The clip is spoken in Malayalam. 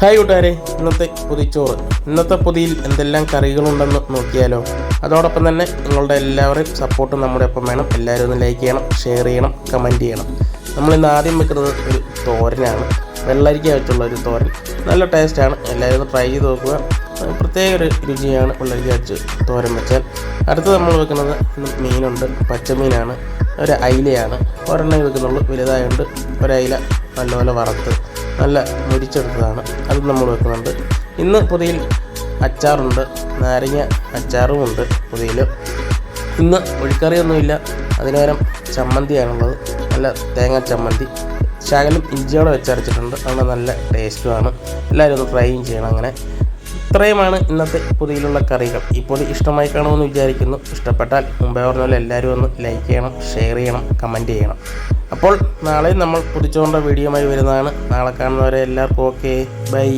ഹായ് കൂട്ടുകാരെ, ഇന്നത്തെ പൊതിയിൽ എന്തെല്ലാം കറികളുണ്ടെന്ന് നോക്കിയാലോ. അതോടൊപ്പം തന്നെ നിങ്ങളുടെ എല്ലാവരുടെയും സപ്പോർട്ട് നമ്മുടെ ഒപ്പം വേണം. എല്ലാവരും ഒന്ന് ലൈക്ക് ചെയ്യണം, ഷെയർ ചെയ്യണം, കമൻറ്റ് ചെയ്യണം. നമ്മളിന്ന് ആദ്യം വെക്കുന്നത് ഒരു തോരനാണ്. വെള്ളരിക്ക വെച്ചുള്ള ഒരു തോരൻ. നല്ല ടേസ്റ്റാണ്, എല്ലാവരും ഒന്ന് ട്രൈ ചെയ്ത് നോക്കുക. പ്രത്യേക ഒരു രുചിയാണ് വെള്ളരിക്ക വെച്ച് തോരൻ വെച്ചാൽ. അടുത്ത് നമ്മൾ വെക്കുന്നത് മീനുണ്ട്, പച്ചമീനാണ്, ഒരു അയിലയാണ്. ഒരെണ്ണം വെക്കുന്നുള്ളൂ, വലുതായതുകൊണ്ട് ഒരയില നല്ലപോലെ വറുത്ത് നല്ല മുരിച്ചെടുത്തതാണ്, അത് നമ്മൾ വെക്കുന്നുണ്ട്. ഇന്ന് പൊതിയിൽ അച്ചാറുണ്ട്, നാരങ്ങ അച്ചാറുമുണ്ട് പൊതിയിൽ. ഇന്ന് ഒഴിക്കറിയൊന്നുമില്ല, അതിനുപകരം ചമ്മന്തിയാണുള്ളത്. നല്ല തേങ്ങ ചമ്മന്തി, ശകലം ഇഞ്ചിയോടെ വെച്ചരച്ചിട്ടുണ്ട്. അത് നല്ല ടേസ്റ്റുമാണ്. എല്ലാവരും ഒന്ന് ട്രൈയും ചെയ്യണം. അങ്ങനെ ഇത്രയുമാണ് ഇന്നത്തെ പൊതിയിലുള്ള കറികൾ. ഈ പൊതി ഇഷ്ടമായി കാണുമെന്ന് വിചാരിക്കുന്നു. ഇഷ്ടപ്പെട്ടാൽ മുമ്പേ പറഞ്ഞ പോലെ എല്ലാവരും ഒന്ന് ലൈക്ക് ചെയ്യണം, ഷെയർ ചെയ്യണം, കമൻറ്റ് ചെയ്യണം. അപ്പോൾ നാളെ നമ്മൾ പൊതിച്ചോറിൻ്റെ വീഡിയോയുമായി വരുന്നതാണ്. നാളെ കാണുന്നവരെ എല്ലാവർക്കും ഓക്കെ, ബൈ.